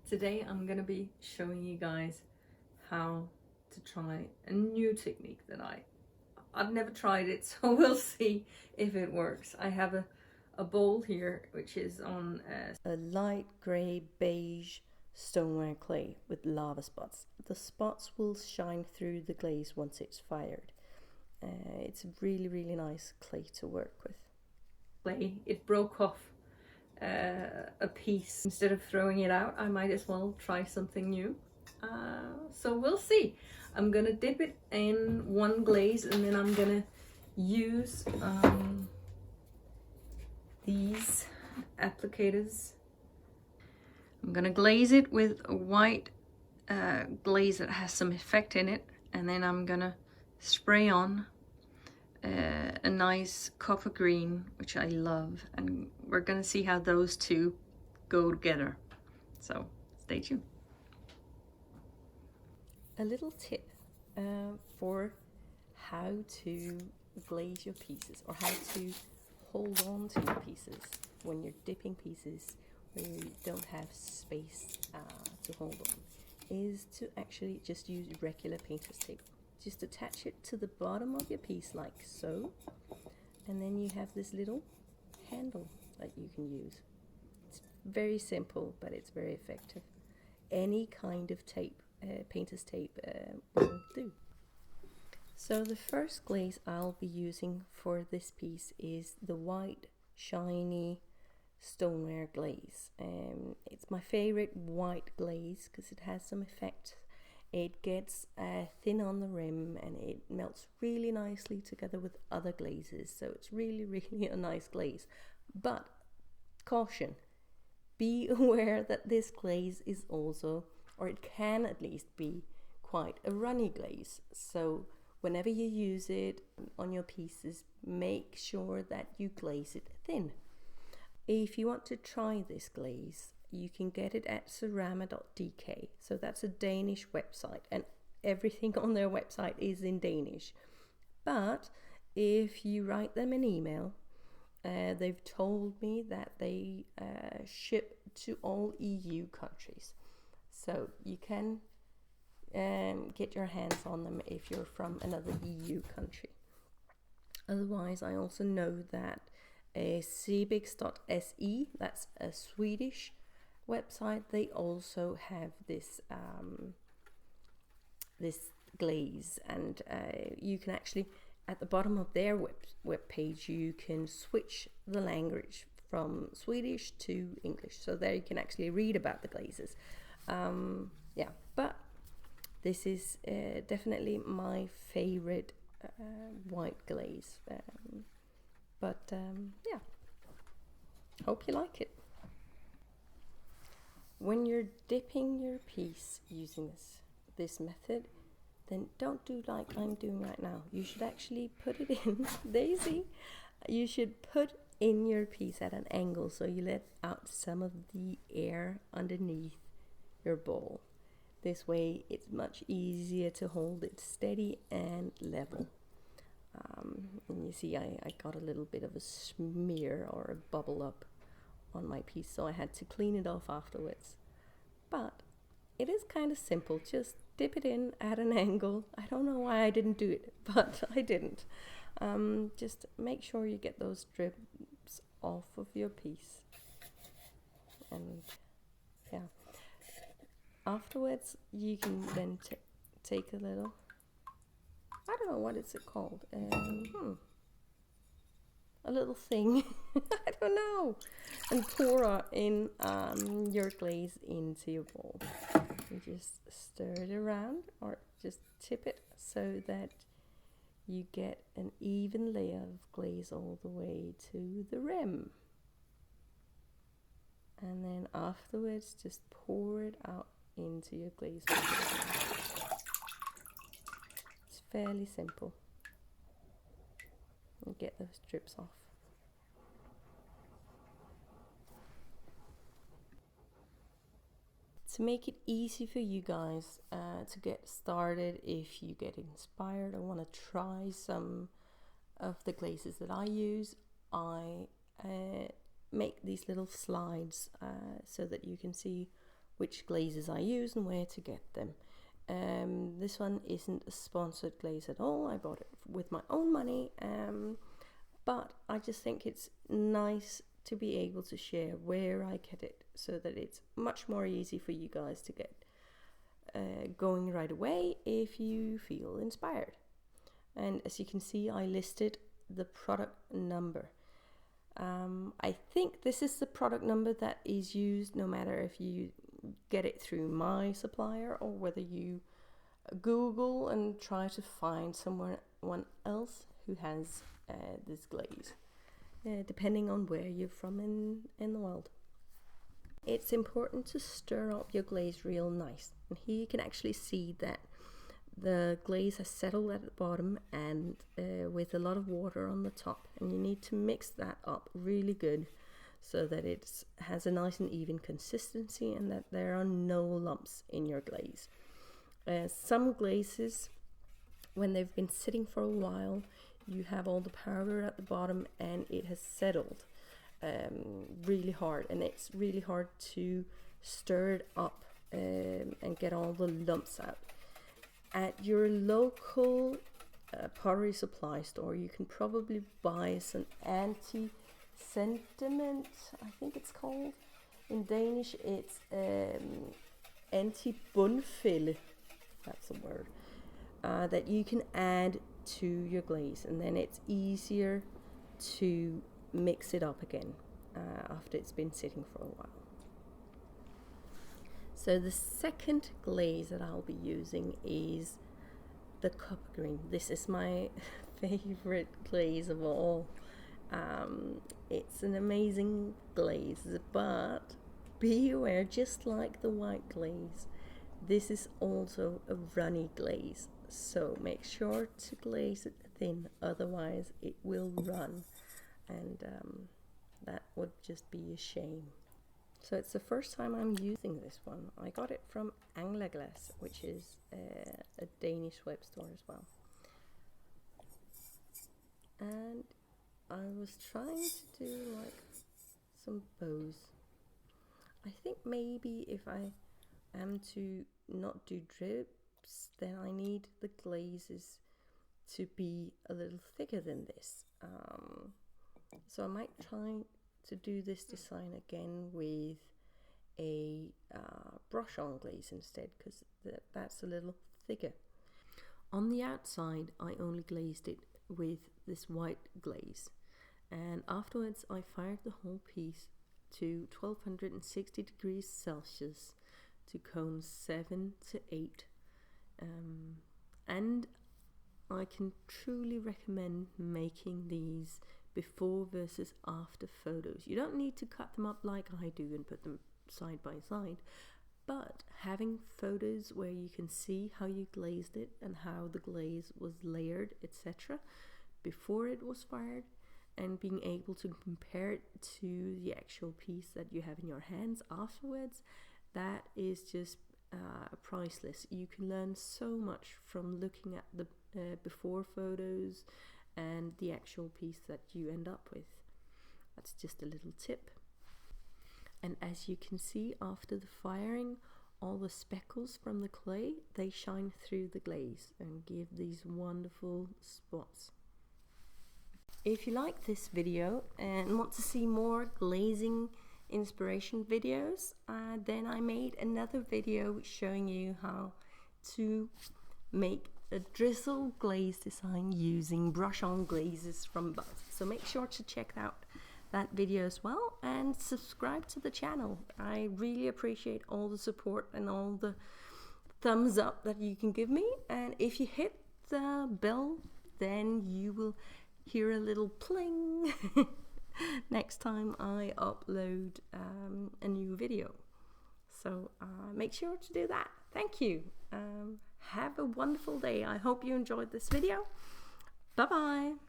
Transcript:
Today I'm going to be showing you guys how to try a new technique that I've never tried it, so we'll see if it works. I have a bowl here which is on a light grey beige stoneware clay with lava spots. The spots will shine through the glaze once it's fired. It's a really nice clay to work with. Clay, it broke off a piece. Instead of throwing it out, I might as well try something new. So we'll see. I'm gonna dip it in one glaze and then I'm gonna use these applicators. I'm gonna glaze it with a white glaze that has some effect in it, and then I'm gonna spray on a nice copper green, which I love, and we're gonna see how those two go together. So stay tuned. A little tip for how to glaze your pieces, or how to hold on to your pieces when you're dipping pieces where you don't have space to hold on, is to actually just use regular painter's tape. Just attach it to the bottom of your piece like so, and then you have this little handle that you can use. It's very simple, but it's very effective. Any kind of tape, painter's tape, will do. So the first glaze I'll be using for this piece is the white shiny stoneware glaze. It's my favorite white glaze because it has some effect. It gets thin on the rim and it melts really nicely together with other glazes, so it's really a nice glaze. But caution, be aware that this glaze is also, or it can at least be, quite a runny glaze. So whenever you use it on your pieces, make sure that you glaze it thin. If you want to try this glaze, you can get it at cerama.dk. So that's a Danish website, and everything on their website is in Danish. But if you write them an email, they've told me that they ship to all EU countries. So you can get your hands on them if you're from another EU country. Otherwise, I also know that sebix.se, that's a Swedish website, they also have this this glaze, and you can actually, at the bottom of their web page, you can switch the language from Swedish to English, so there you can actually read about the glazes. Yeah, but this is definitely my favorite white glaze. Yeah, hope you like it. When you're dipping your piece using this method, then don't do like I'm doing right now. You should actually put it in, Daisy, you should put in your piece at an angle so you let out some of the air underneath your bowl. This way it's much easier to hold it steady and level. And you see I got a little bit of a smear or a bubble up on my piece, so I had to clean it off afterwards. But it is kind of simple. Just dip it in at an angle. I don't know why I didn't do it, but I didn't. Just make sure you get those drips off of your piece. And yeah, afterwards you can then take a little, I don't know what is it called, a little thing, I don't know, and pour in your glaze into your bowl. You just stir it around, or just tip it so that you get an even layer of glaze all the way to the rim. And then afterwards just pour it out into your glaze. It's fairly simple. And get those drips off. To make it easy for you guys to get started, if you get inspired or want to try some of the glazes that I use, I make these little slides so that you can see which glazes I use and where to get them. This one isn't a sponsored glaze at all. I bought it with my own money, but I just think it's nice to be able to share where I get it, so that it's much more easy for you guys to get going right away if you feel inspired. And as you can see, I listed the product number. I think this is the product number that is used no matter if you get it through my supplier or whether you Google and try to find someone else who has this glaze, depending on where you're from in the world. It's important to stir up your glaze real nice, and here you can actually see that the glaze has settled at the bottom and with a lot of water on the top, and you need to mix that up really good so that it has a nice and even consistency and that there are no lumps in your glaze. Some glazes, when they've been sitting for a while, you have all the powder at the bottom and it has settled really hard, and it's really hard to stir it up and get all the lumps out. At your local pottery supply store, you can probably buy some anti-sentiment, I think it's called. In Danish, it's anti-bundfælde, that's the word, that you can add to your glaze, and then it's easier to mix it up again after it's been sitting for a while. So the second glaze that I'll be using is the copper green. This is my favorite glaze of all. It's an amazing glaze, but be aware, just like the white glaze, this is also a runny glaze. So make sure to glaze it thin, otherwise it will run, and that would just be a shame. So it's the first time I'm using this one. I got it from Glaze, which is a Danish web store as well. And I was trying to do like some bows. I think maybe if I am to not do drips, then I need the glazes to be a little thicker than this. So I might try to do this design again with a brush-on glaze instead, because that's a little thicker. On the outside, I only glazed it with this white glaze, and afterwards I fired the whole piece to 1260 degrees Celsius to cone 7 to 8, and I can truly recommend making these before versus after photos. You don't need to cut them up like I do and put them side by side, but having photos where you can see how you glazed it and how the glaze was layered, etc., before it was fired, and being able to compare it to the actual piece that you have in your hands afterwards, that is just priceless. You can learn so much from looking at the before photos and the actual piece that you end up with. That's just a little tip. And as you can see, after the firing, all the speckles from the clay, they shine through the glaze and give these wonderful spots. If you like this video and want to see more glazing inspiration videos, then I made another video showing you how to make a drizzle glaze design using brush-on glazes from Buds. So make sure to check out that video as well, and subscribe to the channel. I really appreciate all the support and all the thumbs up that you can give me, and if you hit the bell, then you will hear a little pling next time I upload a new video. So make sure to do that. Thank you. Have a wonderful day. I hope you enjoyed this video. Bye bye.